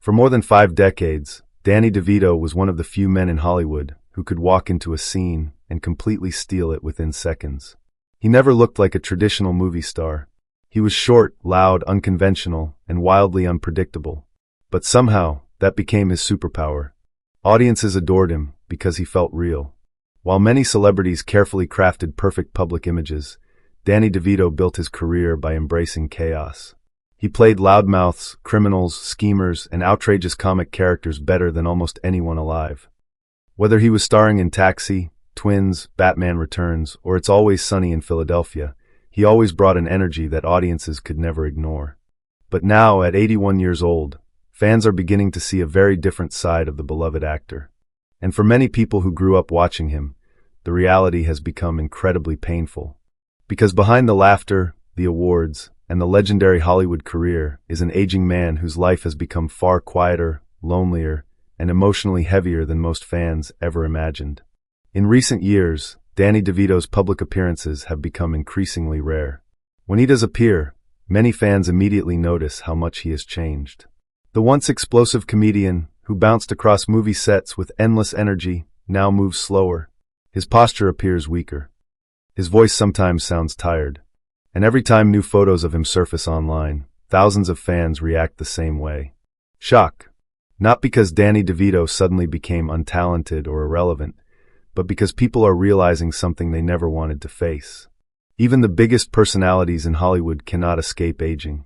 For more than 5 decades, Danny DeVito was one of the few men in Hollywood who could walk into a scene and completely steal it within seconds. He never looked like a traditional movie star. He was short, loud, unconventional, and wildly unpredictable. But somehow, that became his superpower. Audiences adored him because he felt real. While many celebrities carefully crafted perfect public images, Danny DeVito built his career by embracing chaos. He played loudmouths, criminals, schemers, and outrageous comic characters better than almost anyone alive. Whether he was starring in Taxi, Twins, Batman Returns, or It's Always Sunny in Philadelphia, he always brought an energy that audiences could never ignore. But now, at 81 years old, fans are beginning to see a very different side of the beloved actor. And for many people who grew up watching him, the reality has become incredibly painful. Because behind the laughter, the awards, and the legendary Hollywood career is an aging man whose life has become far quieter, lonelier, and emotionally heavier than most fans ever imagined. In recent years, Danny DeVito's public appearances have become increasingly rare. When he does appear, many fans immediately notice how much he has changed. The once explosive comedian, who bounced across movie sets with endless energy, now moves slower. His posture appears weaker. His voice sometimes sounds tired. And every time new photos of him surface online, thousands of fans react the same way. Shock. Not because Danny DeVito suddenly became untalented or irrelevant, but because people are realizing something they never wanted to face. Even the biggest personalities in Hollywood cannot escape aging.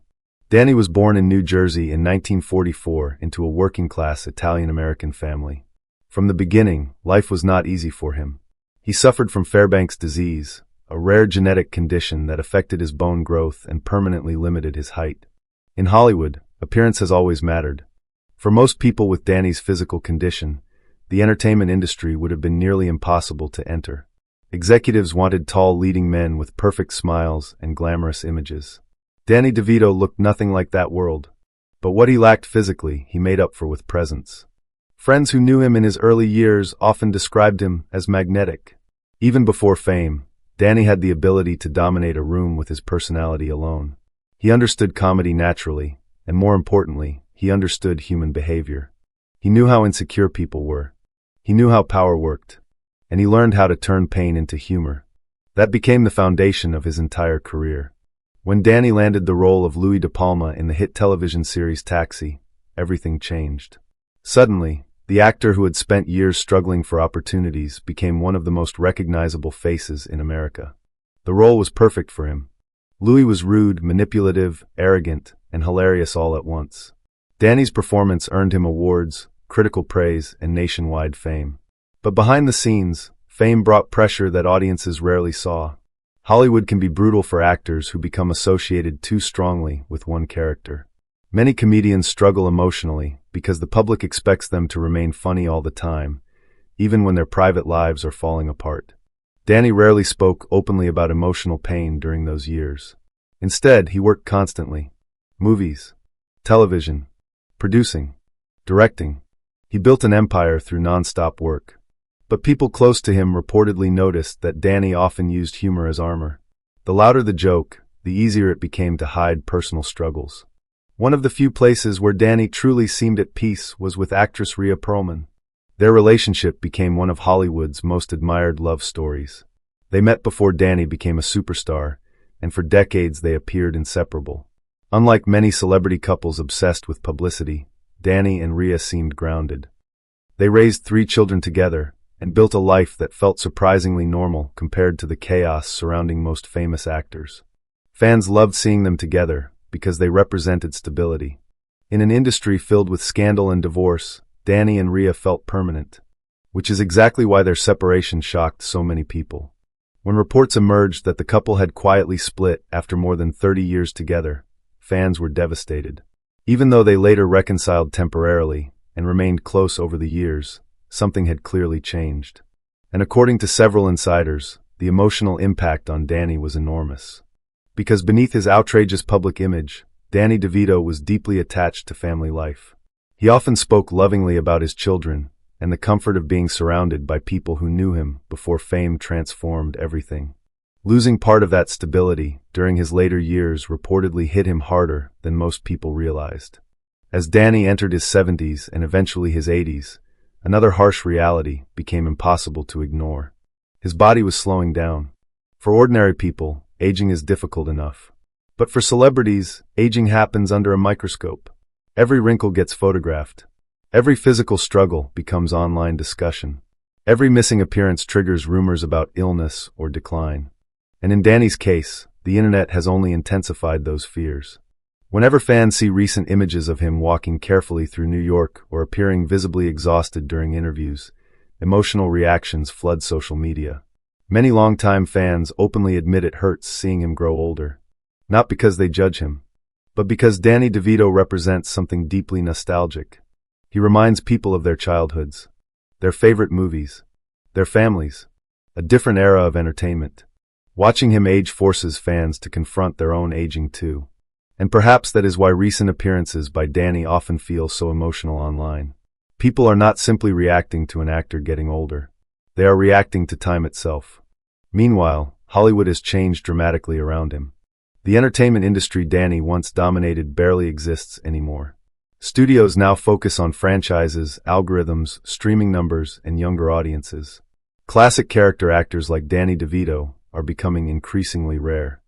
Danny was born in New Jersey in 1944 into a working-class Italian-American family. From the beginning, life was not easy for him. He suffered from Fairbanks disease, a rare genetic condition that affected his bone growth and permanently limited his height. In Hollywood, appearance has always mattered. For most people with Danny's physical condition, the entertainment industry would have been nearly impossible to enter. Executives wanted tall leading men with perfect smiles and glamorous images. Danny DeVito looked nothing like that world. But what he lacked physically, he made up for with presence. Friends who knew him in his early years often described him as magnetic. Even before fame, Danny had the ability to dominate a room with his personality alone. He understood comedy naturally, and more importantly, he understood human behavior. He knew how insecure people were. He knew how power worked. And he learned how to turn pain into humor. That became the foundation of his entire career. When Danny landed the role of Louis De Palma in the hit television series Taxi, everything changed. Suddenly, the actor who had spent years struggling for opportunities became one of the most recognizable faces in America. The role was perfect for him. Louis was rude, manipulative, arrogant, and hilarious all at once. Danny's performance earned him awards, critical praise, and nationwide fame. But behind the scenes, fame brought pressure that audiences rarely saw. Hollywood can be brutal for actors who become associated too strongly with one character. Many comedians struggle emotionally because the public expects them to remain funny all the time, even when their private lives are falling apart. Danny rarely spoke openly about emotional pain during those years. Instead, he worked constantly. Movies, television, producing, directing. He built an empire through non-stop work. But people close to him reportedly noticed that Danny often used humor as armor. The louder the joke, the easier it became to hide personal struggles. One of the few places where Danny truly seemed at peace was with actress Rhea Perlman. Their relationship became one of Hollywood's most admired love stories. They met before Danny became a superstar, and for decades they appeared inseparable. Unlike many celebrity couples obsessed with publicity, Danny and Rhea seemed grounded. They raised 3 children together, and built a life that felt surprisingly normal compared to the chaos surrounding most famous actors. Fans loved seeing them together because they represented stability. In an industry filled with scandal and divorce, Danny and Rhea felt permanent, which is exactly why their separation shocked so many people. When reports emerged that the couple had quietly split after more than 30 years together, fans were devastated. Even though they later reconciled temporarily and remained close over the years, something had clearly changed. And according to several insiders, the emotional impact on Danny was enormous. Because beneath his outrageous public image, Danny DeVito was deeply attached to family life. He often spoke lovingly about his children and the comfort of being surrounded by people who knew him before fame transformed everything. Losing part of that stability during his later years reportedly hit him harder than most people realized. As Danny entered his 70s and eventually his 80s, another harsh reality became impossible to ignore. His body was slowing down. For ordinary people, aging is difficult enough. But for celebrities, aging happens under a microscope. Every wrinkle gets photographed. Every physical struggle becomes online discussion. Every missing appearance triggers rumors about illness or decline. And in Danny's case, the internet has only intensified those fears. Whenever fans see recent images of him walking carefully through New York or appearing visibly exhausted during interviews, emotional reactions flood social media. Many longtime fans openly admit it hurts seeing him grow older. Not because they judge him, but because Danny DeVito represents something deeply nostalgic. He reminds people of their childhoods, their favorite movies, their families, a different era of entertainment. Watching him age forces fans to confront their own aging too. And perhaps that is why recent appearances by Danny often feel so emotional online. People are not simply reacting to an actor getting older. They are reacting to time itself. Meanwhile, Hollywood has changed dramatically around him. The entertainment industry Danny once dominated barely exists anymore. Studios now focus on franchises, algorithms, streaming numbers, and younger audiences. Classic character actors like Danny DeVito are becoming increasingly rare.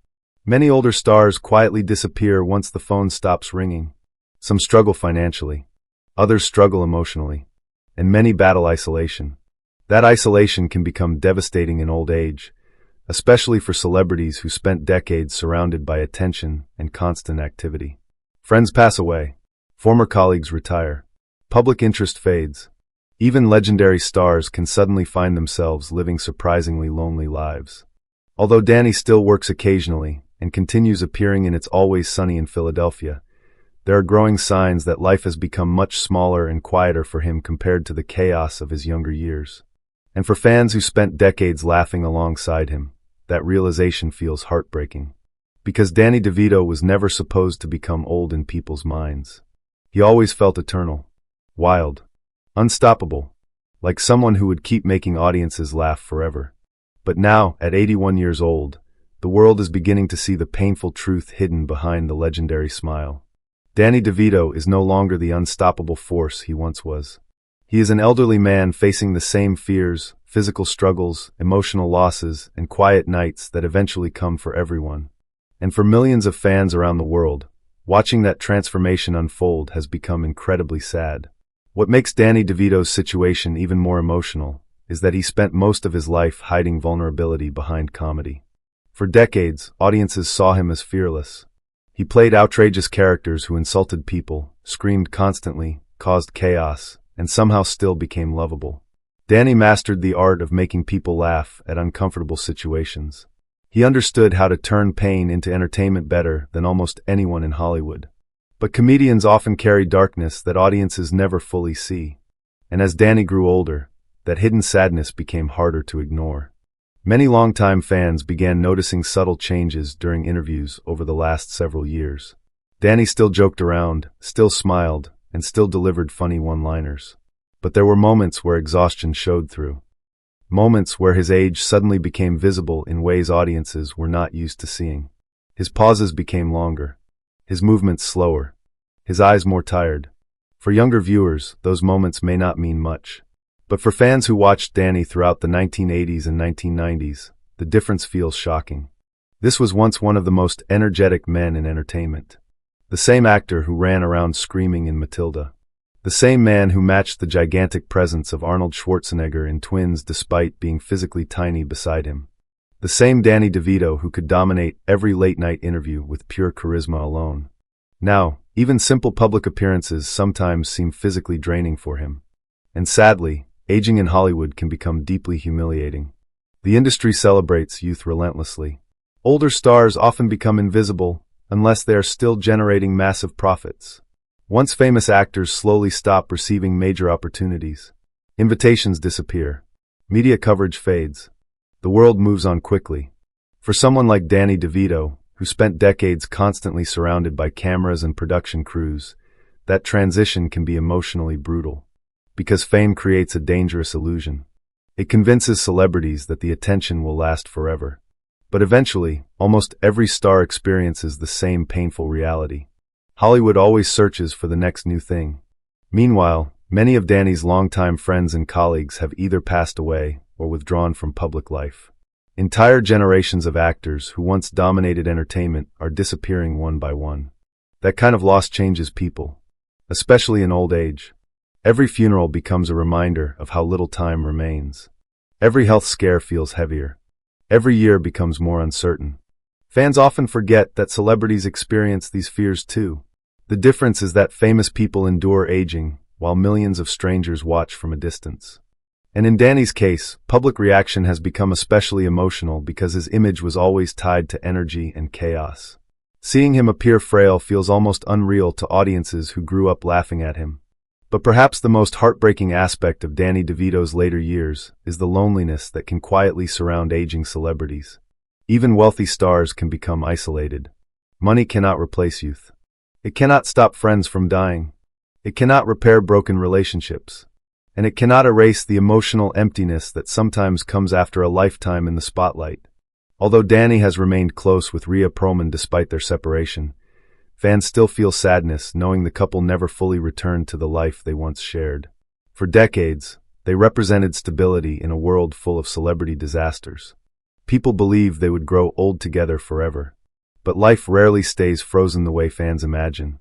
Many older stars quietly disappear once the phone stops ringing. Some struggle financially. Others struggle emotionally. And many battle isolation. That isolation can become devastating in old age, especially for celebrities who spent decades surrounded by attention and constant activity. Friends pass away. Former colleagues retire. Public interest fades. Even legendary stars can suddenly find themselves living surprisingly lonely lives. Although Danny still works occasionally and continues appearing in It's Always Sunny in Philadelphia, there are growing signs that life has become much smaller and quieter for him compared to the chaos of his younger years. And for fans who spent decades laughing alongside him, that realization feels heartbreaking. Because Danny DeVito was never supposed to become old in people's minds. He always felt eternal, wild, unstoppable, like someone who would keep making audiences laugh forever. But now, at 81 years old, the world is beginning to see the painful truth hidden behind the legendary smile. Danny DeVito is no longer the unstoppable force he once was. He is an elderly man facing the same fears, physical struggles, emotional losses, and quiet nights that eventually come for everyone. And for millions of fans around the world, watching that transformation unfold has become incredibly sad. What makes Danny DeVito's situation even more emotional is that he spent most of his life hiding vulnerability behind comedy. For decades, audiences saw him as fearless. He played outrageous characters who insulted people, screamed constantly, caused chaos, and somehow still became lovable. Danny mastered the art of making people laugh at uncomfortable situations. He understood how to turn pain into entertainment better than almost anyone in Hollywood. But comedians often carry darkness that audiences never fully see. And as Danny grew older, that hidden sadness became harder to ignore. Many longtime fans began noticing subtle changes during interviews over the last several years. Danny still joked around, still smiled, and still delivered funny one-liners. But there were moments where exhaustion showed through. Moments where his age suddenly became visible in ways audiences were not used to seeing. His pauses became longer, his movements slower, his eyes more tired. For younger viewers, those moments may not mean much. But for fans who watched Danny throughout the 1980s and 1990s, the difference feels shocking. This was once one of the most energetic men in entertainment. The same actor who ran around screaming in Matilda. The same man who matched the gigantic presence of Arnold Schwarzenegger in Twins despite being physically tiny beside him. The same Danny DeVito who could dominate every late-night interview with pure charisma alone. Now, even simple public appearances sometimes seem physically draining for him. And sadly, aging in Hollywood can become deeply humiliating. The industry celebrates youth relentlessly. Older stars often become invisible unless they are still generating massive profits. Once famous actors slowly stop receiving major opportunities. Invitations disappear. Media coverage fades. The world moves on quickly. For someone like Danny DeVito, who spent decades constantly surrounded by cameras and production crews, that transition can be emotionally brutal. Because fame creates a dangerous illusion. It convinces celebrities that the attention will last forever. But eventually, almost every star experiences the same painful reality. Hollywood always searches for the next new thing. Meanwhile, many of Danny's longtime friends and colleagues have either passed away or withdrawn from public life. Entire generations of actors who once dominated entertainment are disappearing one by one. That kind of loss changes people, especially in old age. Every funeral becomes a reminder of how little time remains. Every health scare feels heavier. Every year becomes more uncertain. Fans often forget that celebrities experience these fears too. The difference is that famous people endure aging, while millions of strangers watch from a distance. And in Danny's case, public reaction has become especially emotional because his image was always tied to energy and chaos. Seeing him appear frail feels almost unreal to audiences who grew up laughing at him. But perhaps the most heartbreaking aspect of Danny DeVito's later years is the loneliness that can quietly surround aging celebrities. Even wealthy stars can become isolated. Money cannot replace youth. It cannot stop friends from dying. It cannot repair broken relationships. And it cannot erase the emotional emptiness that sometimes comes after a lifetime in the spotlight. Although Danny has remained close with Rhea Perlman despite their separation, fans still feel sadness knowing the couple never fully returned to the life they once shared. For decades, they represented stability in a world full of celebrity disasters. People believed they would grow old together forever. But life rarely stays frozen the way fans imagine.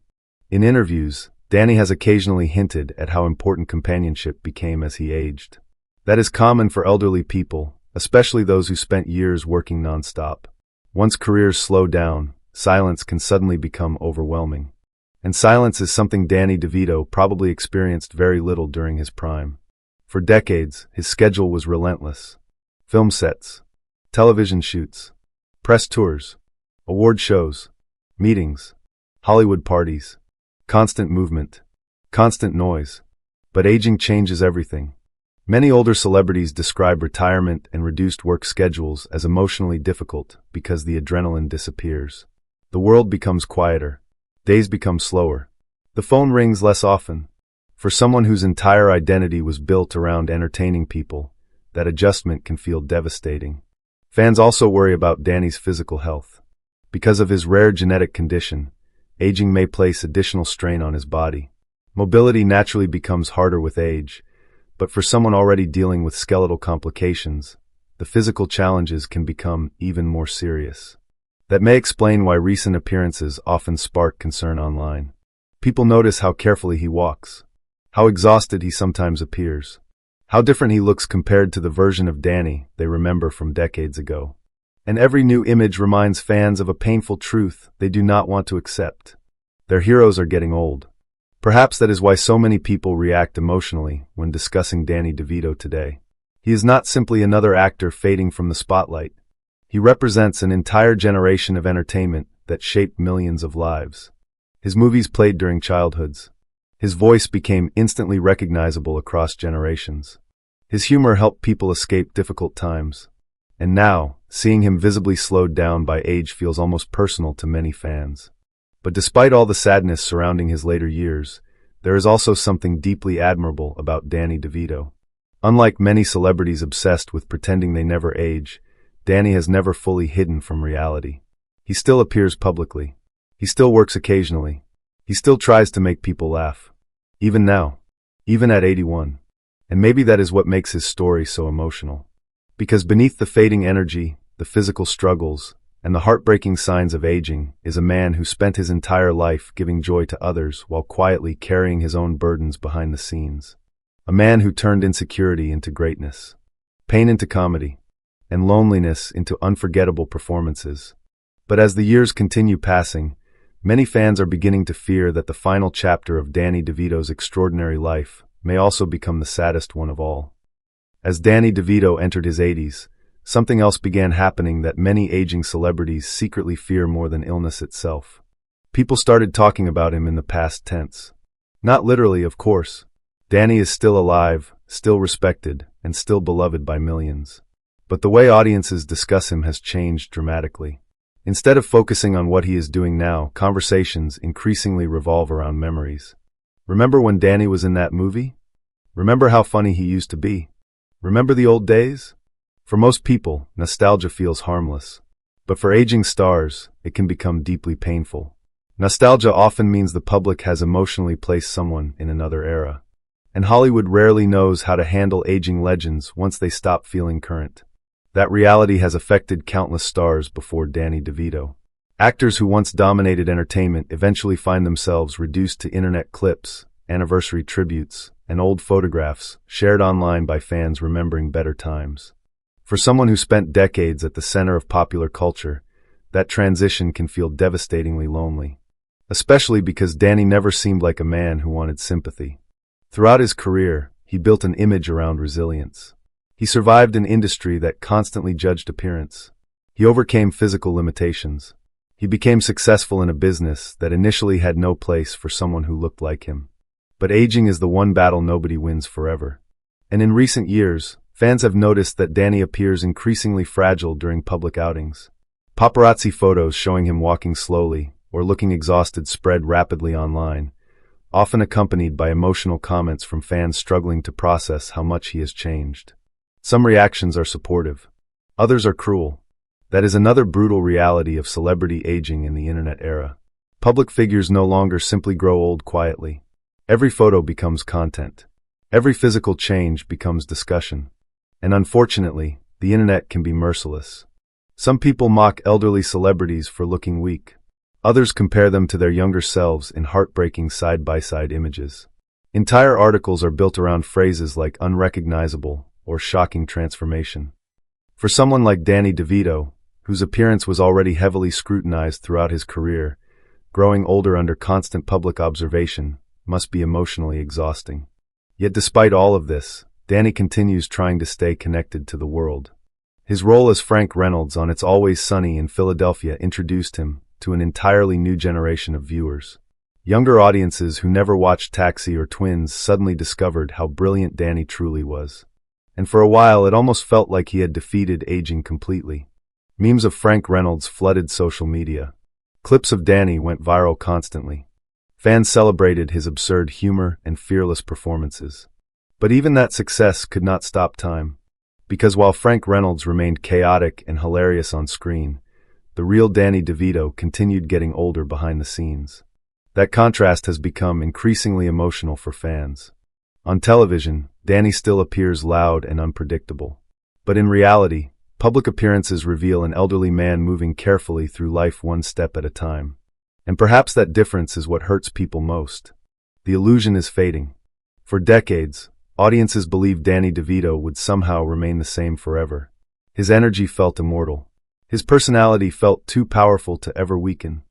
In interviews, Danny has occasionally hinted at how important companionship became as he aged. That is common for elderly people, especially those who spent years working nonstop. Once careers slow down, silence can suddenly become overwhelming. And silence is something Danny DeVito probably experienced very little during his prime. For decades, his schedule was relentless. Film sets, television shoots, press tours, award shows, meetings, Hollywood parties, constant movement, constant noise. But aging changes everything. Many older celebrities describe retirement and reduced work schedules as emotionally difficult because the adrenaline disappears. The world becomes quieter. Days become slower. The phone rings less often. For someone whose entire identity was built around entertaining people, that adjustment can feel devastating. Fans also worry about Danny's physical health. Because of his rare genetic condition, aging may place additional strain on his body. Mobility naturally becomes harder with age, but for someone already dealing with skeletal complications, the physical challenges can become even more serious. That may explain why recent appearances often spark concern online. People notice how carefully he walks, how exhausted he sometimes appears, how different he looks compared to the version of Danny they remember from decades ago. And every new image reminds fans of a painful truth they do not want to accept. Their heroes are getting old. Perhaps that is why so many people react emotionally when discussing Danny DeVito today. He is not simply another actor fading from the spotlight. He represents an entire generation of entertainment that shaped millions of lives. His movies played during childhoods. His voice became instantly recognizable across generations. His humor helped people escape difficult times. And now, seeing him visibly slowed down by age feels almost personal to many fans. But despite all the sadness surrounding his later years, there is also something deeply admirable about Danny DeVito. Unlike many celebrities obsessed with pretending they never age, Danny has never fully hidden from reality. He still appears publicly. He still works occasionally. He still tries to make people laugh. Even now. Even at 81. And maybe that is what makes his story so emotional. Because beneath the fading energy, the physical struggles, and the heartbreaking signs of aging is a man who spent his entire life giving joy to others while quietly carrying his own burdens behind the scenes. A man who turned insecurity into greatness, pain into comedy, and loneliness into unforgettable performances. But as the years continue passing, many fans are beginning to fear that the final chapter of Danny DeVito's extraordinary life may also become the saddest one of all. As Danny DeVito entered his 80s, something else began happening that many aging celebrities secretly fear more than illness itself. People started talking about him in the past tense. Not literally, of course. Danny is still alive, still respected, and still beloved by millions. But the way audiences discuss him has changed dramatically. Instead of focusing on what he is doing now, conversations increasingly revolve around memories. Remember when Danny was in that movie? Remember how funny he used to be? Remember the old days? For most people, nostalgia feels harmless. But for aging stars, it can become deeply painful. Nostalgia often means the public has emotionally placed someone in another era. And Hollywood rarely knows how to handle aging legends once they stop feeling current. That reality has affected countless stars before Danny DeVito. Actors who once dominated entertainment eventually find themselves reduced to internet clips, anniversary tributes, and old photographs shared online by fans remembering better times. For someone who spent decades at the center of popular culture, that transition can feel devastatingly lonely. Especially because Danny never seemed like a man who wanted sympathy. Throughout his career, he built an image around resilience. He survived an industry that constantly judged appearance. He overcame physical limitations. He became successful in a business that initially had no place for someone who looked like him. But aging is the one battle nobody wins forever. And in recent years, fans have noticed that Danny appears increasingly fragile during public outings. Paparazzi photos showing him walking slowly or looking exhausted spread rapidly online, often accompanied by emotional comments from fans struggling to process how much he has changed. Some reactions are supportive. Others are cruel. That is another brutal reality of celebrity aging in the internet era. Public figures no longer simply grow old quietly. Every photo becomes content. Every physical change becomes discussion. And unfortunately, the internet can be merciless. Some people mock elderly celebrities for looking weak. Others compare them to their younger selves in heartbreaking side-by-side images. Entire articles are built around phrases like unrecognizable or shocking transformation. For someone like Danny DeVito, whose appearance was already heavily scrutinized throughout his career, growing older under constant public observation must be emotionally exhausting. Yet despite all of this, Danny continues trying to stay connected to the world. His role as Frank Reynolds on It's Always Sunny in Philadelphia introduced him to an entirely new generation of viewers. Younger audiences who never watched Taxi or Twins suddenly discovered how brilliant Danny truly was. And for a while it almost felt like he had defeated aging completely. Memes of Frank Reynolds flooded social media. Clips of Danny went viral constantly. Fans celebrated his absurd humor and fearless performances. But even that success could not stop time. Because while Frank Reynolds remained chaotic and hilarious on screen, the real Danny DeVito continued getting older behind the scenes. That contrast has become increasingly emotional for fans. On television, Danny still appears loud and unpredictable. But in reality, public appearances reveal an elderly man moving carefully through life one step at a time. And perhaps that difference is what hurts people most. The illusion is fading. For decades, audiences believed Danny DeVito would somehow remain the same forever. His energy felt immortal. His personality felt too powerful to ever weaken.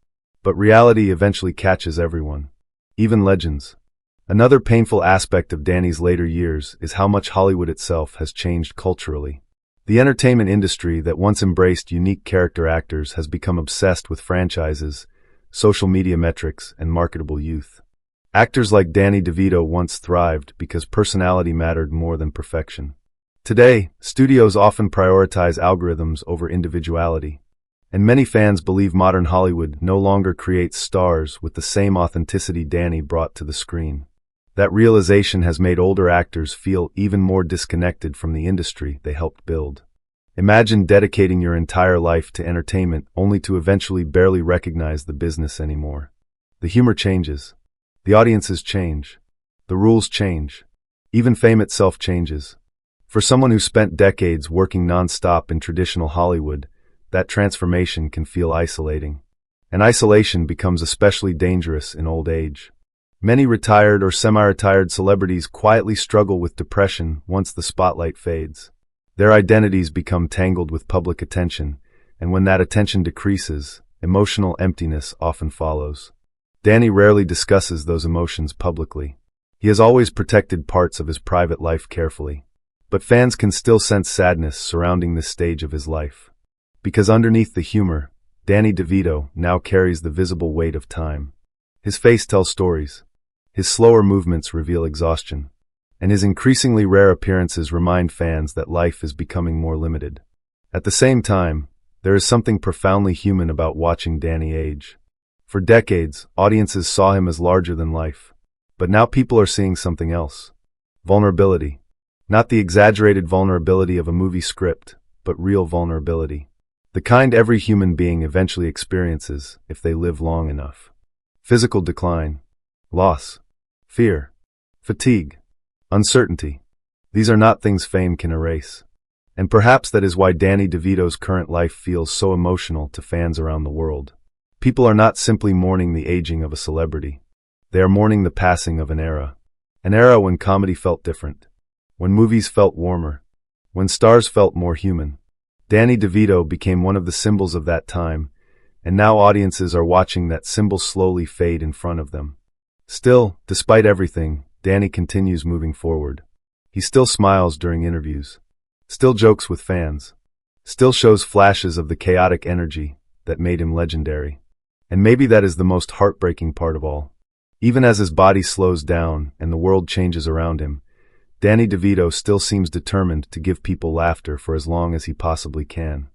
But reality eventually catches everyone, even legends. Another painful aspect of Danny's later years is how much Hollywood itself has changed culturally. The entertainment industry that once embraced unique character actors has become obsessed with franchises, social media metrics, and marketable youth. Actors like Danny DeVito once thrived because personality mattered more than perfection. Today, studios often prioritize algorithms over individuality. And many fans believe modern Hollywood no longer creates stars with the same authenticity Danny brought to the screen. That realization has made older actors feel even more disconnected from the industry they helped build. Imagine dedicating your entire life to entertainment only to eventually barely recognize the business anymore. The humor changes. The audiences change. The rules change. Even fame itself changes. For someone who spent decades working non-stop in traditional Hollywood, that transformation can feel isolating. And isolation becomes especially dangerous in old age. Many retired or semi-retired celebrities quietly struggle with depression once the spotlight fades. Their identities become tangled with public attention, and when that attention decreases, emotional emptiness often follows. Danny rarely discusses those emotions publicly. He has always protected parts of his private life carefully. But fans can still sense sadness surrounding this stage of his life. Because underneath the humor, Danny DeVito now carries the visible weight of time. His face tells stories. His slower movements reveal exhaustion. And his increasingly rare appearances remind fans that life is becoming more limited. At the same time, there is something profoundly human about watching Danny age. For decades, audiences saw him as larger than life. But now people are seeing something else. Vulnerability. Not the exaggerated vulnerability of a movie script, but real vulnerability. The kind every human being eventually experiences if they live long enough. physical decline, loss, fear, fatigue, uncertainty. These are not things fame can erase. And perhaps that is why Danny DeVito's current life feels so emotional to fans around the world. People are not simply mourning the aging of a celebrity. They are mourning the passing of an era. An era when comedy felt different, when movies felt warmer, when stars felt more human. Danny DeVito became one of the symbols of that time, and now audiences are watching that symbol slowly fade in front of them. Still, despite everything, Danny continues moving forward. He still smiles during interviews, still jokes with fans, still shows flashes of the chaotic energy that made him legendary. And maybe that is the most heartbreaking part of all. Even as his body slows down and the world changes around him, Danny DeVito still seems determined to give people laughter for as long as he possibly can.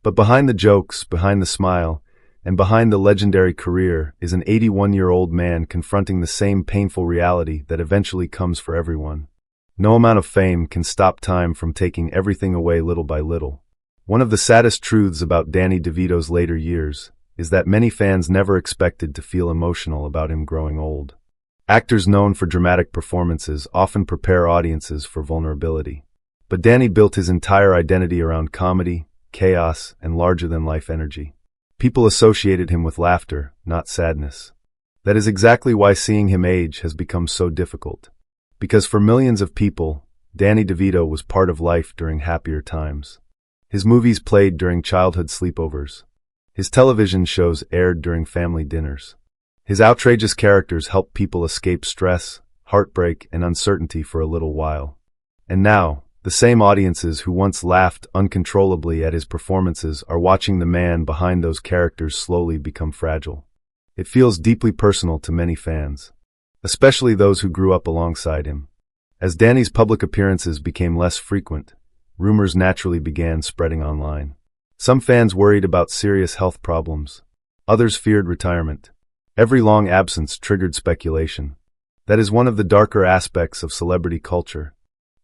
But behind the jokes, behind the smile, and behind the legendary career is an 81-year-old man confronting the same painful reality that eventually comes for everyone. No amount of fame can stop time from taking everything away little by little. One of the saddest truths about Danny DeVito's later years is that many fans never expected to feel emotional about him growing old. Actors known for dramatic performances often prepare audiences for vulnerability. But Danny built his entire identity around comedy, chaos, and larger-than-life energy. People associated him with laughter, not sadness. That is exactly why seeing him age has become so difficult. Because for millions of people, Danny DeVito was part of life during happier times. His movies played during childhood sleepovers. His television shows aired during family dinners. His outrageous characters helped people escape stress, heartbreak, and uncertainty for a little while. And now, the same audiences who once laughed uncontrollably at his performances are watching the man behind those characters slowly become fragile. It feels deeply personal to many fans, especially those who grew up alongside him. As Danny's public appearances became less frequent, rumors naturally began spreading online. Some fans worried about serious health problems. Others feared retirement. Every long absence triggered speculation. That is one of the darker aspects of celebrity culture.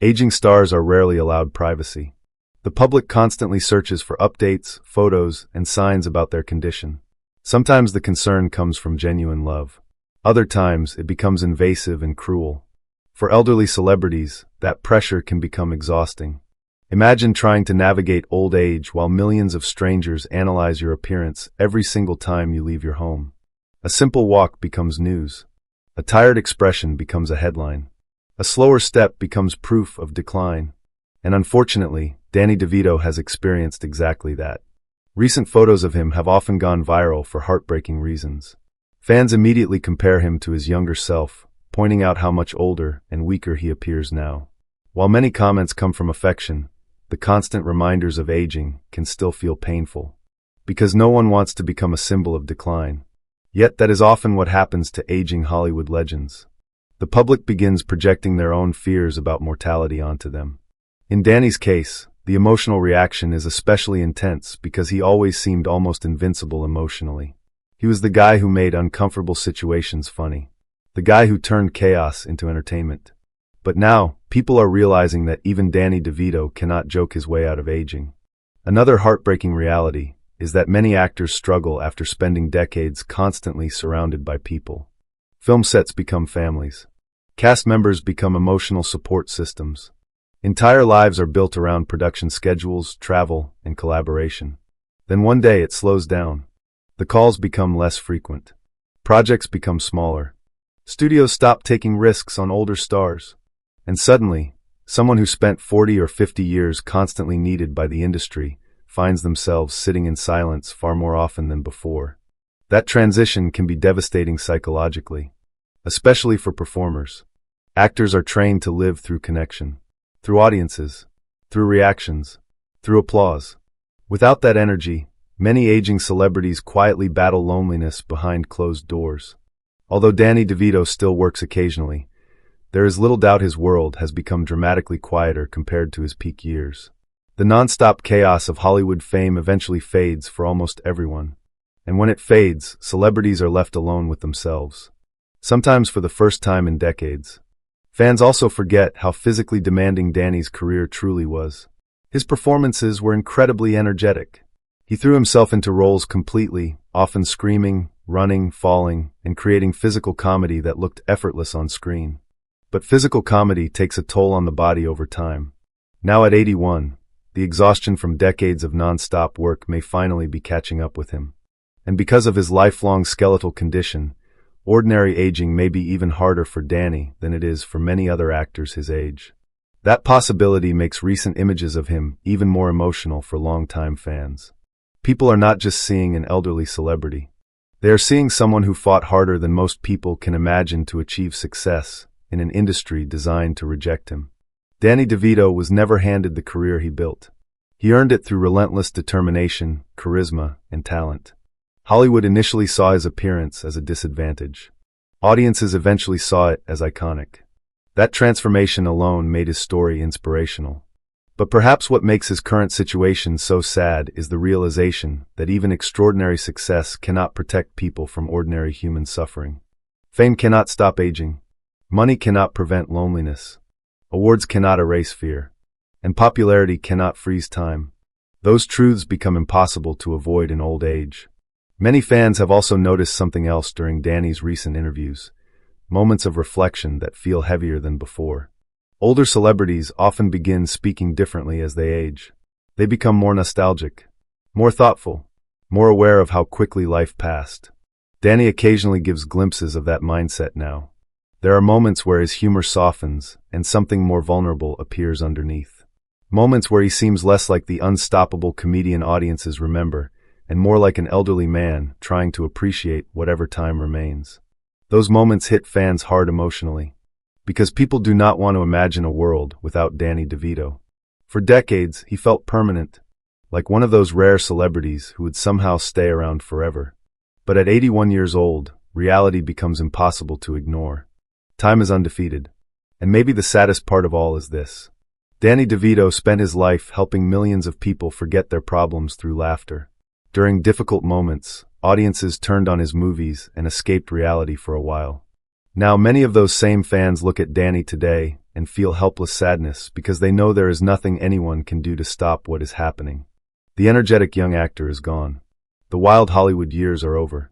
Aging stars are rarely allowed privacy. The public constantly searches for updates, photos, and signs about their condition. Sometimes the concern comes from genuine love. Other times, it becomes invasive and cruel. For elderly celebrities, that pressure can become exhausting. Imagine trying to navigate old age while millions of strangers analyze your appearance every single time you leave your home. A simple walk becomes news. A tired expression becomes a headline. A slower step becomes proof of decline. And unfortunately, Danny DeVito has experienced exactly that. Recent photos of him have often gone viral for heartbreaking reasons. Fans immediately compare him to his younger self, pointing out how much older and weaker he appears now. While many comments come from affection, the constant reminders of aging can still feel painful. Because no one wants to become a symbol of decline. Yet that is often what happens to aging Hollywood legends. The public begins projecting their own fears about mortality onto them. In Danny's case, the emotional reaction is especially intense because he always seemed almost invincible emotionally. He was the guy who made uncomfortable situations funny. The guy who turned chaos into entertainment. But now, people are realizing that even Danny DeVito cannot joke his way out of aging. Another heartbreaking reality is that many actors struggle after spending decades constantly surrounded by people. Film sets become families. Cast members become emotional support systems. Entire lives are built around production schedules, travel, and collaboration. Then one day it slows down. The calls become less frequent. Projects become smaller. Studios stop taking risks on older stars. And suddenly, someone who spent 40 or 50 years constantly needed by the industry finds themselves sitting in silence far more often than before. That transition can be devastating psychologically, especially for performers. Actors are trained to live through connection, through audiences, through reactions, through applause. Without that energy, many aging celebrities quietly battle loneliness behind closed doors. Although Danny DeVito still works occasionally, there is little doubt his world has become dramatically quieter compared to his peak years. The non-stop chaos of Hollywood fame eventually fades for almost everyone. And when it fades, celebrities are left alone with themselves. Sometimes for the first time in decades. Fans also forget how physically demanding Danny's career truly was. His performances were incredibly energetic. He threw himself into roles completely, often screaming, running, falling, and creating physical comedy that looked effortless on screen. But physical comedy takes a toll on the body over time. Now at 81, the exhaustion from decades of non-stop work may finally be catching up with him. And because of his lifelong skeletal condition, ordinary aging may be even harder for Danny than it is for many other actors his age. That possibility makes recent images of him even more emotional for longtime fans. People are not just seeing an elderly celebrity. They are seeing someone who fought harder than most people can imagine to achieve success in an industry designed to reject him. Danny DeVito was never handed the career he built. He earned it through relentless determination, charisma, and talent. Hollywood initially saw his appearance as a disadvantage. Audiences eventually saw it as iconic. That transformation alone made his story inspirational. But perhaps what makes his current situation so sad is the realization that even extraordinary success cannot protect people from ordinary human suffering. Fame cannot stop aging. Money cannot prevent loneliness. Awards cannot erase fear. And popularity cannot freeze time. Those truths become impossible to avoid in old age. Many fans have also noticed something else during Danny's recent interviews. Moments of reflection that feel heavier than before. Older celebrities often begin speaking differently as they age. They become more nostalgic, more thoughtful, more aware of how quickly life passed. Danny occasionally gives glimpses of that mindset now. There are moments where his humor softens and something more vulnerable appears underneath. Moments where he seems less like the unstoppable comedian audiences remember and more like an elderly man trying to appreciate whatever time remains. Those moments hit fans hard emotionally, because people do not want to imagine a world without Danny DeVito. For decades, he felt permanent, like one of those rare celebrities who would somehow stay around forever. But at 81 years old, reality becomes impossible to ignore. Time is undefeated. And maybe the saddest part of all is this. Danny DeVito spent his life helping millions of people forget their problems through laughter. During difficult moments, audiences turned on his movies and escaped reality for a while. Now many of those same fans look at Danny today and feel helpless sadness because they know there is nothing anyone can do to stop what is happening. The energetic young actor is gone. The wild Hollywood years are over.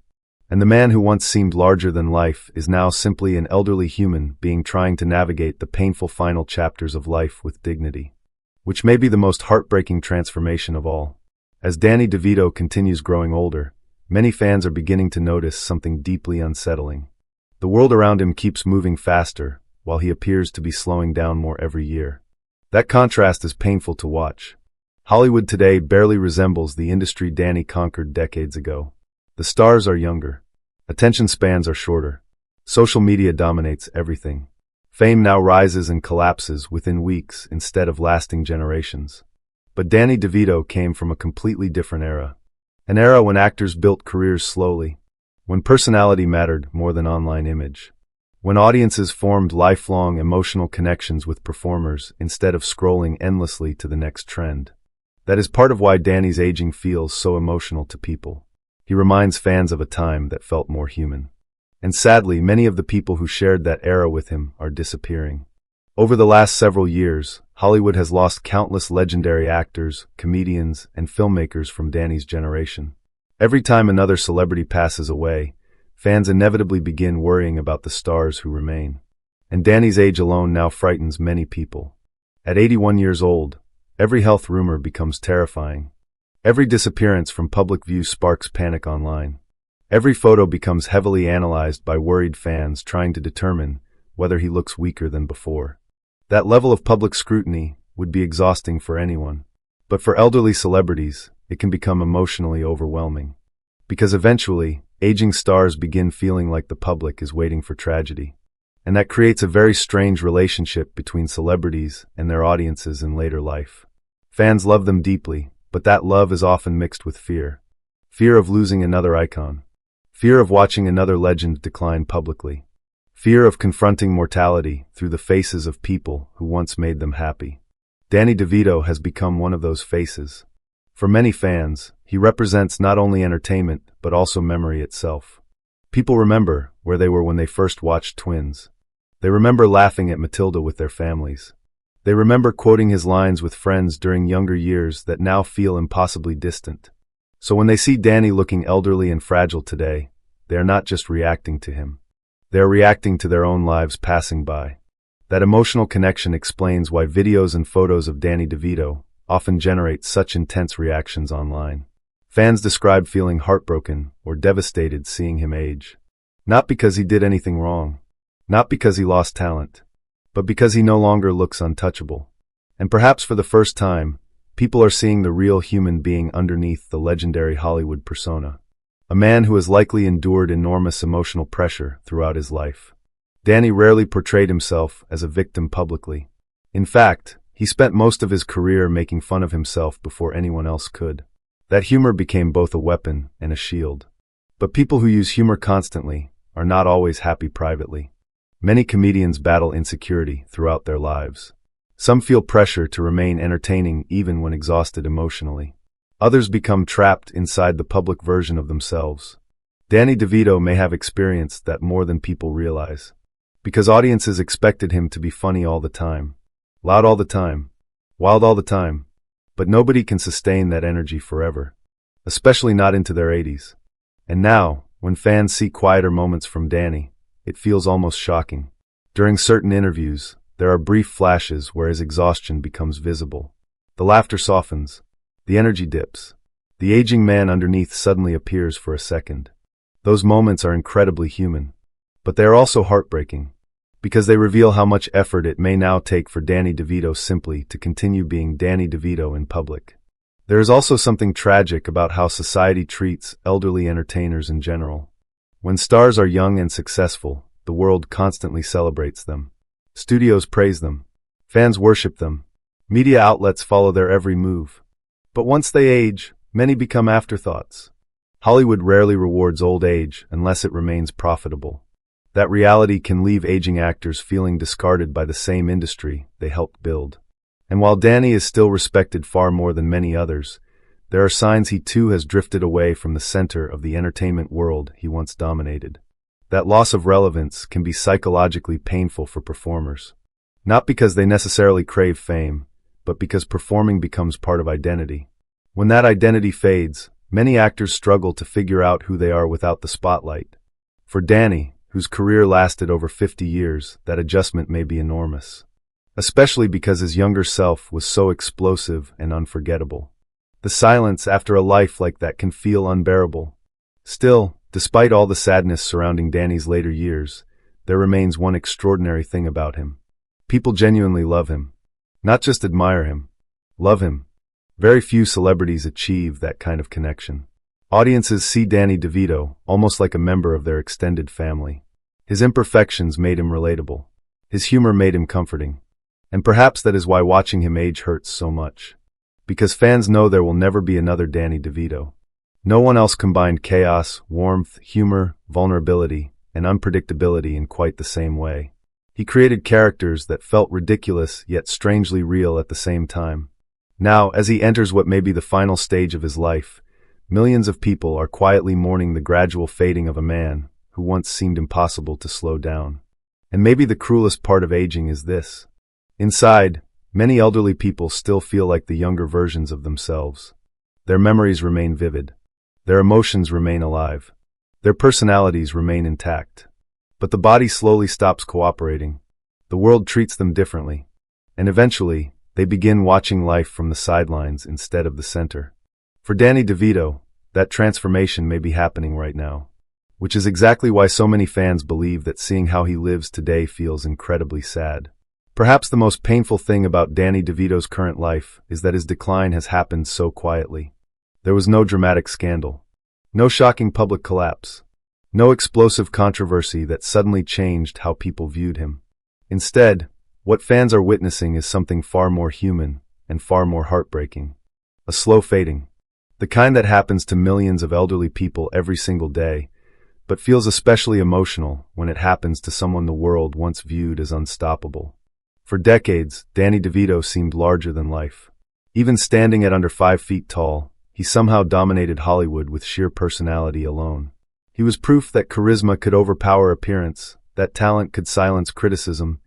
And the man who once seemed larger than life is now simply an elderly human being trying to navigate the painful final chapters of life with dignity. Which may be the most heartbreaking transformation of all. As Danny DeVito continues growing older, many fans are beginning to notice something deeply unsettling. The world around him keeps moving faster, while he appears to be slowing down more every year. That contrast is painful to watch. Hollywood today barely resembles the industry Danny conquered decades ago. The stars are younger. Attention spans are shorter. Social media dominates everything. Fame now rises and collapses within weeks instead of lasting generations. But Danny DeVito came from a completely different era. An era when actors built careers slowly. When personality mattered more than online image. When audiences formed lifelong emotional connections with performers instead of scrolling endlessly to the next trend. That is part of why Danny's aging feels so emotional to people. He reminds fans of a time that felt more human. And sadly, many of the people who shared that era with him are disappearing. Over the last several years, Hollywood has lost countless legendary actors, comedians, and filmmakers from Danny's generation. Every time another celebrity passes away, fans inevitably begin worrying about the stars who remain. And Danny's age alone now frightens many people. At 81 years old, every health rumor becomes terrifying. Every disappearance from public view sparks panic online. Every photo becomes heavily analyzed by worried fans trying to determine whether he looks weaker than before. That level of public scrutiny would be exhausting for anyone. But for elderly celebrities, it can become emotionally overwhelming. Because eventually, aging stars begin feeling like the public is waiting for tragedy. And that creates a very strange relationship between celebrities and their audiences in later life. Fans love them deeply, but that love is often mixed with fear. Fear of losing another icon. Fear of watching another legend decline publicly. Fear of confronting mortality through the faces of people who once made them happy. Danny DeVito has become one of those faces. For many fans, he represents not only entertainment, but also memory itself. People remember where they were when they first watched Twins. They remember laughing at Matilda with their families. They remember quoting his lines with friends during younger years that now feel impossibly distant. So when they see Danny looking elderly and fragile today, they are not just reacting to him. They are reacting to their own lives passing by. That emotional connection explains why videos and photos of Danny DeVito often generate such intense reactions online. Fans describe feeling heartbroken or devastated seeing him age. Not because he did anything wrong, not because he lost talent, but because he no longer looks untouchable. And perhaps for the first time, people are seeing the real human being underneath the legendary Hollywood persona. A man who has likely endured enormous emotional pressure throughout his life. Danny rarely portrayed himself as a victim publicly. In fact, he spent most of his career making fun of himself before anyone else could. That humor became both a weapon and a shield. But people who use humor constantly are not always happy privately. Many comedians battle insecurity throughout their lives. Some feel pressure to remain entertaining even when exhausted emotionally. Others become trapped inside the public version of themselves. Danny DeVito may have experienced that more than people realize. Because audiences expected him to be funny all the time, loud all the time, wild all the time. But nobody can sustain that energy forever, especially not into their 80s. And now, when fans see quieter moments from Danny, it feels almost shocking. During certain interviews, there are brief flashes where his exhaustion becomes visible. The laughter softens. The energy dips. The aging man underneath suddenly appears for a second. Those moments are incredibly human. But they are also heartbreaking, because they reveal how much effort it may now take for Danny DeVito simply to continue being Danny DeVito in public. There is also something tragic about how society treats elderly entertainers in general. When stars are young and successful, the world constantly celebrates them. Studios praise them. Fans worship them. Media outlets follow their every move. But once they age, many become afterthoughts. Hollywood rarely rewards old age unless it remains profitable. That reality can leave aging actors feeling discarded by the same industry they helped build. And while Danny is still respected far more than many others, there are signs he too has drifted away from the center of the entertainment world he once dominated. That loss of relevance can be psychologically painful for performers. Not because they necessarily crave fame, but because performing becomes part of identity. When that identity fades, many actors struggle to figure out who they are without the spotlight. For Danny, whose career lasted over 50 years, that adjustment may be enormous. Especially because his younger self was so explosive and unforgettable. The silence after a life like that can feel unbearable. Still, despite all the sadness surrounding Danny's later years, there remains one extraordinary thing about him. People genuinely love him. Not just admire him. Love him. Very few celebrities achieve that kind of connection. Audiences see Danny DeVito almost like a member of their extended family. His imperfections made him relatable. His humor made him comforting. And perhaps that is why watching him age hurts so much. Because fans know there will never be another Danny DeVito. No one else combined chaos, warmth, humor, vulnerability, and unpredictability in quite the same way. He created characters that felt ridiculous yet strangely real at the same time. Now, as he enters what may be the final stage of his life, millions of people are quietly mourning the gradual fading of a man who once seemed impossible to slow down. And maybe the cruelest part of aging is this. Inside, many elderly people still feel like the younger versions of themselves. Their memories remain vivid. Their emotions remain alive. Their personalities remain intact. But the body slowly stops cooperating. The world treats them differently. And eventually, they begin watching life from the sidelines instead of the center. For Danny DeVito, that transformation may be happening right now. Which is exactly why so many fans believe that seeing how he lives today feels incredibly sad. Perhaps the most painful thing about Danny DeVito's current life is that his decline has happened so quietly. There was no dramatic scandal. No shocking public collapse. No explosive controversy that suddenly changed how people viewed him. Instead, what fans are witnessing is something far more human and far more heartbreaking. A slow fading. The kind that happens to millions of elderly people every single day, but feels especially emotional when it happens to someone the world once viewed as unstoppable. For decades, Danny DeVito seemed larger than life. Even standing at under 5 feet tall, he somehow dominated Hollywood with sheer personality alone. He was proof that charisma could overpower appearance, that talent could silence criticism,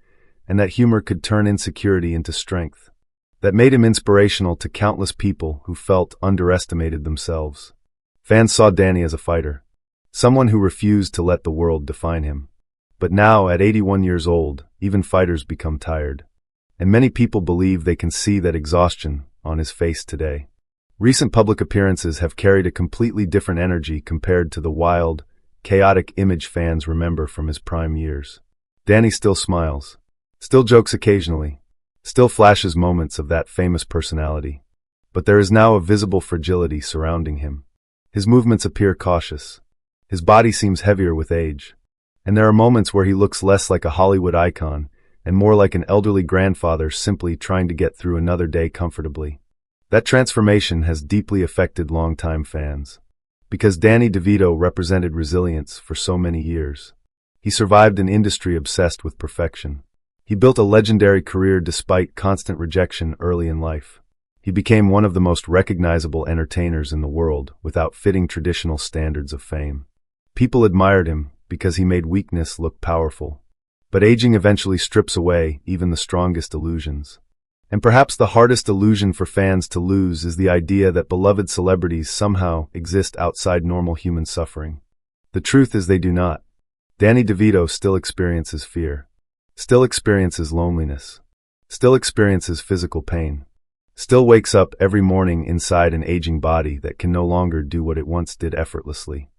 and that humor could turn insecurity into strength. That made him inspirational to countless people who felt underestimated themselves. Fans saw Danny as a fighter. someone who refused to let the world define him. But now, at 81 years old, even fighters become tired. And many people believe they can see that exhaustion on his face today. Recent public appearances have carried a completely different energy compared to the wild, chaotic image fans remember from his prime years. Danny still smiles, still jokes occasionally, still flashes moments of that famous personality. But there is now a visible fragility surrounding him. His movements appear cautious. His body seems heavier with age. And there are moments where he looks less like a Hollywood icon and more like an elderly grandfather simply trying to get through another day comfortably. That transformation has deeply affected longtime fans. Because Danny DeVito represented resilience for so many years. He survived an industry obsessed with perfection. He built a legendary career despite constant rejection early in life. He became one of the most recognizable entertainers in the world without fitting traditional standards of fame. People admired him because he made weakness look powerful. But aging eventually strips away even the strongest illusions. And perhaps the hardest illusion for fans to lose is the idea that beloved celebrities somehow exist outside normal human suffering. The truth is they do not. Danny DeVito still experiences fear, still experiences loneliness, still experiences physical pain, still wakes up every morning inside an aging body that can no longer do what it once did effortlessly.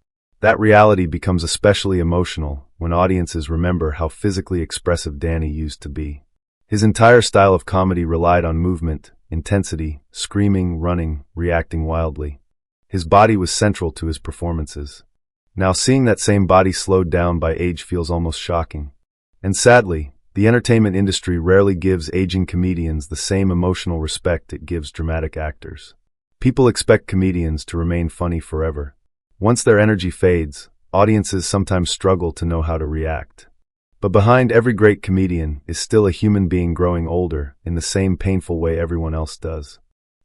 That reality becomes especially emotional when audiences remember how physically expressive Danny used to be. His entire style of comedy relied on movement, intensity, screaming, running, reacting wildly. His body was central to his performances. Now seeing that same body slowed down by age feels almost shocking. And sadly, the entertainment industry rarely gives aging comedians the same emotional respect it gives dramatic actors. People expect comedians to remain funny forever. Once their energy fades, audiences sometimes struggle to know how to react. But behind every great comedian is still a human being growing older in the same painful way everyone else does.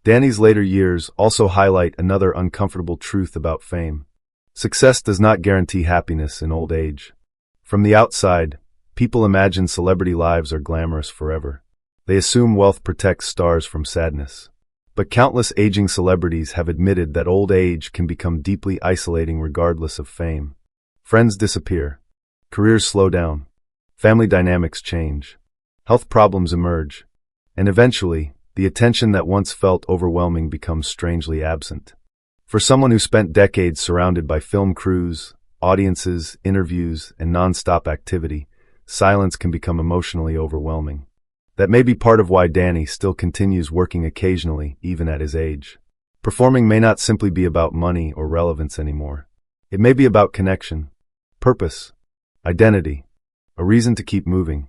Danny's later years also highlight another uncomfortable truth about fame. Success does not guarantee happiness in old age. From the outside, people imagine celebrity lives are glamorous forever. They assume wealth protects stars from sadness. But countless aging celebrities have admitted that old age can become deeply isolating regardless of fame. Friends disappear. Careers slow down. Family dynamics change. Health problems emerge. And eventually, the attention that once felt overwhelming becomes strangely absent. For someone who spent decades surrounded by film crews, audiences, interviews, and non-stop activity, silence can become emotionally overwhelming. That may be part of why Danny still continues working occasionally, even at his age. Performing may not simply be about money or relevance anymore. It may be about connection, purpose, identity, a reason to keep moving.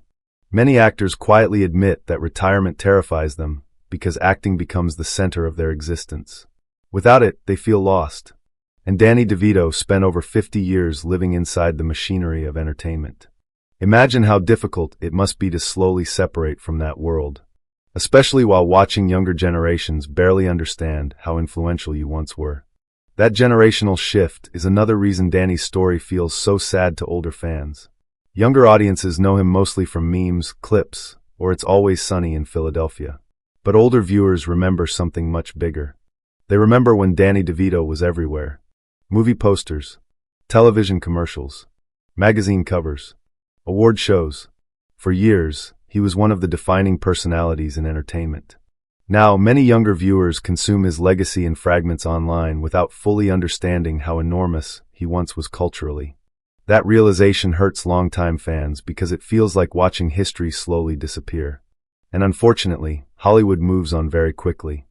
Many actors quietly admit that retirement terrifies them because acting becomes the center of their existence. Without it, they feel lost. And Danny DeVito spent over 50 years living inside the machinery of entertainment. Imagine how difficult it must be to slowly separate from that world, especially while watching younger generations barely understand how influential you once were. That generational shift is another reason Danny's story feels so sad to older fans. Younger audiences know him mostly from memes, clips, or It's Always Sunny in Philadelphia. But older viewers remember something much bigger. They remember when Danny DeVito was everywhere. Movie posters, television commercials, magazine covers, award shows. For years, he was one of the defining personalities in entertainment. Now, many younger viewers consume his legacy in fragments online without fully understanding how enormous he once was culturally. That realization hurts longtime fans because it feels like watching history slowly disappear. And unfortunately, Hollywood moves on very quickly.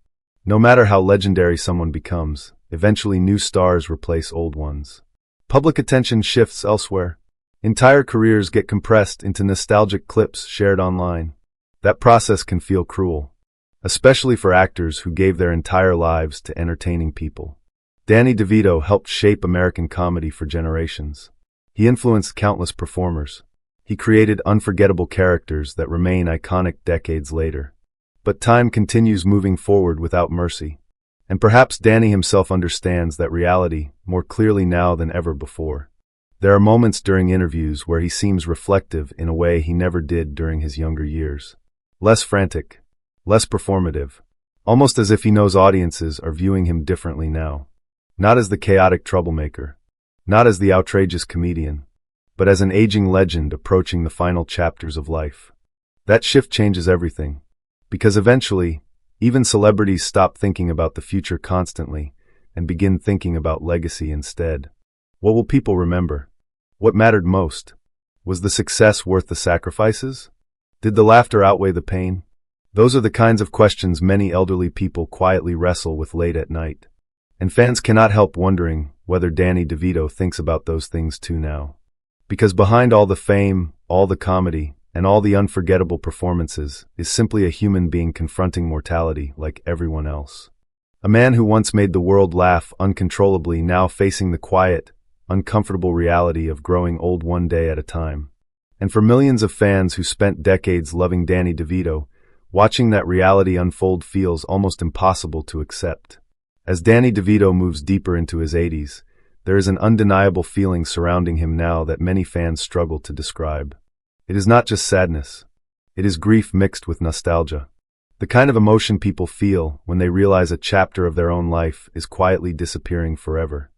No matter how legendary someone becomes, eventually new stars replace old ones. Public attention shifts elsewhere. Entire careers get compressed into nostalgic clips shared online. That process can feel cruel, especially for actors who gave their entire lives to entertaining people. Danny DeVito helped shape American comedy for generations. He influenced countless performers. He created unforgettable characters that remain iconic decades later. But time continues moving forward without mercy. And perhaps Danny himself understands that reality more clearly now than ever before. There are moments during interviews where he seems reflective in a way he never did during his younger years. Less frantic, less performative, almost as if he knows audiences are viewing him differently now. Not as the chaotic troublemaker, not as the outrageous comedian, but as an aging legend approaching the final chapters of life. That shift changes everything, because eventually, even celebrities stop thinking about the future constantly and begin thinking about legacy instead. What will people remember? What mattered most? Was the success worth the sacrifices? Did the laughter outweigh the pain? Those are the kinds of questions many elderly people quietly wrestle with late at night. And fans cannot help wondering whether Danny DeVito thinks about those things too now. Because behind all the fame, all the comedy, and all the unforgettable performances is simply a human being confronting mortality like everyone else. A man who once made the world laugh uncontrollably, now facing the quiet, uncomfortable reality of growing old one day at a time. And for millions of fans who spent decades loving Danny DeVito, watching that reality unfold feels almost impossible to accept. As Danny DeVito moves deeper into his 80s, there is an undeniable feeling surrounding him now that many fans struggle to describe. It is not just sadness. It is grief mixed with nostalgia. The kind of emotion people feel when they realize a chapter of their own life is quietly disappearing forever.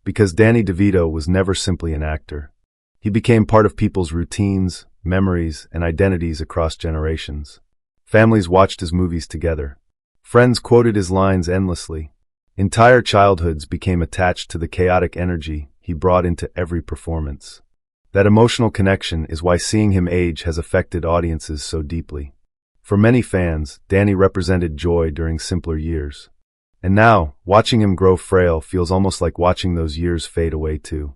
Because Danny DeVito was never simply an actor. He became part of people's routines, memories, and identities across generations. Families watched his movies together. Friends quoted his lines endlessly. Entire childhoods became attached to the chaotic energy he brought into every performance. That emotional connection is why seeing him age has affected audiences so deeply. For many fans, Danny represented joy during simpler years. And now, watching him grow frail feels almost like watching those years fade away too.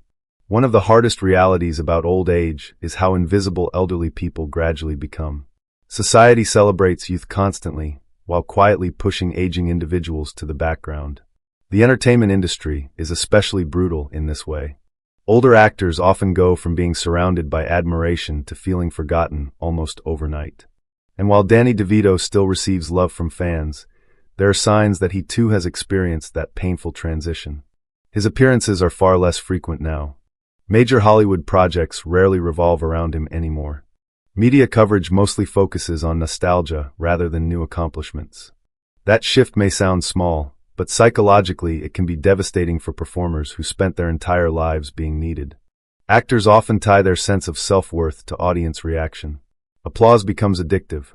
One of the hardest realities about old age is how invisible elderly people gradually become. Society celebrates youth constantly, while quietly pushing aging individuals to the background. The entertainment industry is especially brutal in this way. Older actors often go from being surrounded by admiration to feeling forgotten almost overnight. And while Danny DeVito still receives love from fans, there are signs that he too has experienced that painful transition. His appearances are far less frequent now. Major Hollywood projects rarely revolve around him anymore. Media coverage mostly focuses on nostalgia rather than new accomplishments. That shift may sound small, but psychologically it can be devastating for performers who spent their entire lives being needed. Actors often tie their sense of self-worth to audience reaction. Applause becomes addictive.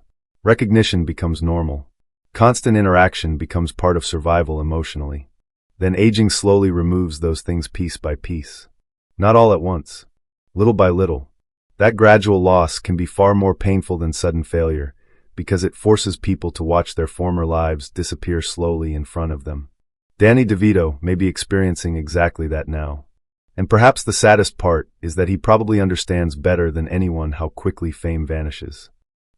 Recognition becomes normal. Constant interaction becomes part of survival emotionally. Then aging slowly removes those things piece by piece. Not all at once. Little by little. That gradual loss can be far more painful than sudden failure, because it forces people to watch their former lives disappear slowly in front of them. Danny DeVito may be experiencing exactly that now. And perhaps the saddest part is that he probably understands better than anyone how quickly fame vanishes.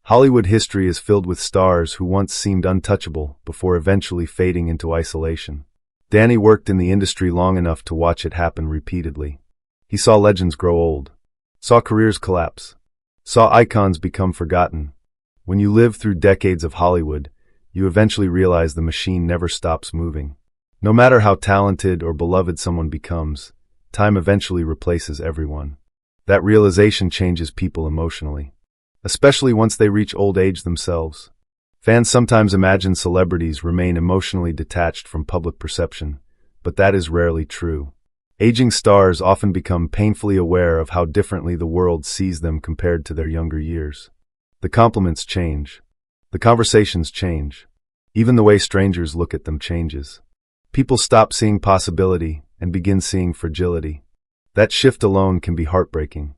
Hollywood history is filled with stars who once seemed untouchable before eventually fading into isolation. Danny worked in the industry long enough to watch it happen repeatedly. He saw legends grow old, saw careers collapse, saw icons become forgotten. When you live through decades of Hollywood, you eventually realize the machine never stops moving. No matter how talented or beloved someone becomes, time eventually replaces everyone. That realization changes people emotionally, especially once they reach old age themselves. Fans sometimes imagine celebrities remain emotionally detached from public perception, but that is rarely true. Aging stars often become painfully aware of how differently the world sees them compared to their younger years. The compliments change. The conversations change. Even the way strangers look at them changes. People stop seeing possibility and begin seeing fragility. That shift alone can be heartbreaking.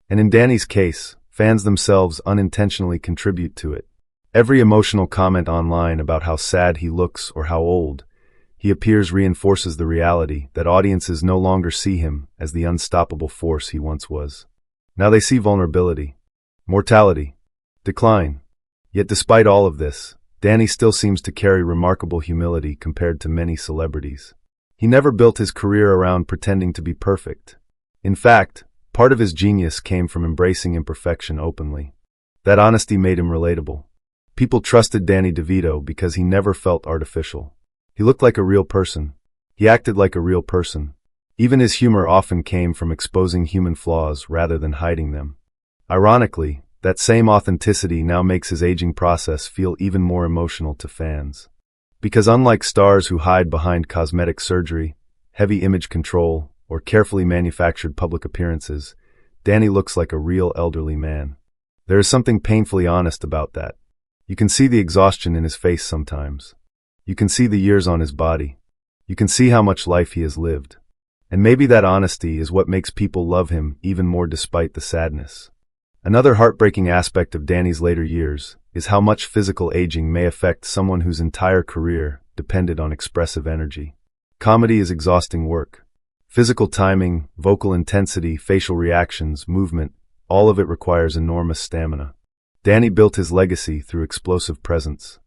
And in Danny's case, fans themselves unintentionally contribute to it. Every emotional comment online about how sad he looks or how old he appears reinforces the reality that audiences no longer see him as the unstoppable force he once was. Now they see vulnerability, mortality, decline. Yet despite all of this, Danny still seems to carry remarkable humility compared to many celebrities. He never built his career around pretending to be perfect. In fact, part of his genius came from embracing imperfection openly. That honesty made him relatable. People trusted Danny DeVito because he never felt artificial. He looked like a real person. He acted like a real person. Even his humor often came from exposing human flaws rather than hiding them. Ironically, that same authenticity now makes his aging process feel even more emotional to fans. Because unlike stars who hide behind cosmetic surgery, heavy image control, or carefully manufactured public appearances, Danny looks like a real elderly man. There is something painfully honest about that. You can see the exhaustion in his face sometimes. You can see the years on his body. You can see how much life he has lived. And maybe that honesty is what makes people love him even more despite the sadness. Another heartbreaking aspect of Danny's later years is how much physical aging may affect someone whose entire career depended on expressive energy. Comedy is exhausting work. Physical timing, vocal intensity, facial reactions, movement, all of it requires enormous stamina. Danny built his legacy through explosive presence.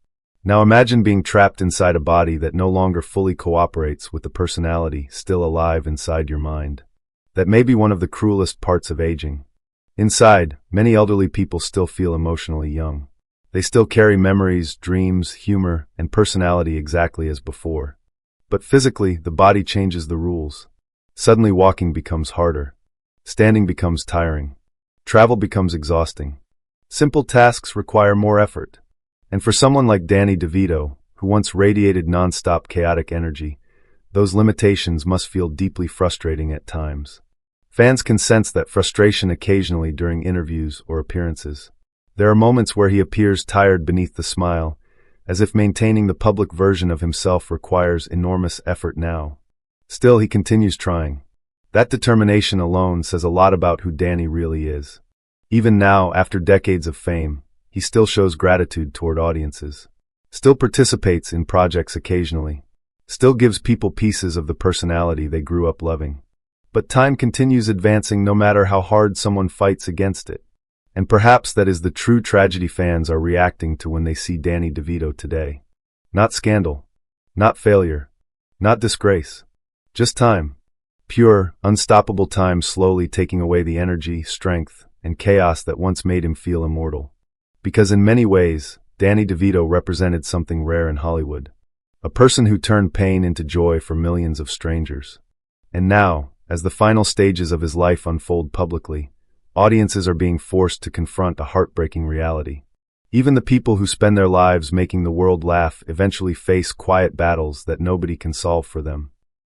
Now imagine being trapped inside a body that no longer fully cooperates with the personality still alive inside your mind. That may be one of the cruelest parts of aging. Inside, many elderly people still feel emotionally young. They still carry memories, dreams, humor, and personality exactly as before. But physically, the body changes the rules. Suddenly walking becomes harder. Standing becomes tiring. Travel becomes exhausting. Simple tasks require more effort. And for someone like Danny DeVito, who once radiated non-stop chaotic energy, those limitations must feel deeply frustrating at times. Fans can sense that frustration occasionally during interviews or appearances. There are moments where he appears tired beneath the smile, as if maintaining the public version of himself requires enormous effort now. Still, he continues trying. That determination alone says a lot about who Danny really is. Even now, after decades of fame, he still shows gratitude toward audiences, still participates in projects occasionally, still gives people pieces of the personality they grew up loving. But time continues advancing no matter how hard someone fights against it. And perhaps that is the true tragedy fans are reacting to when they see Danny DeVito today. Not scandal, not failure, not disgrace, just time. Pure, unstoppable time slowly taking away the energy, strength, and chaos that once made him feel immortal. Because in many ways, Danny DeVito represented something rare in Hollywood. A person who turned pain into joy for millions of strangers. And now, as the final stages of his life unfold publicly, audiences are being forced to confront a heartbreaking reality. Even the people who spend their lives making the world laugh eventually face quiet battles that nobody can solve for them.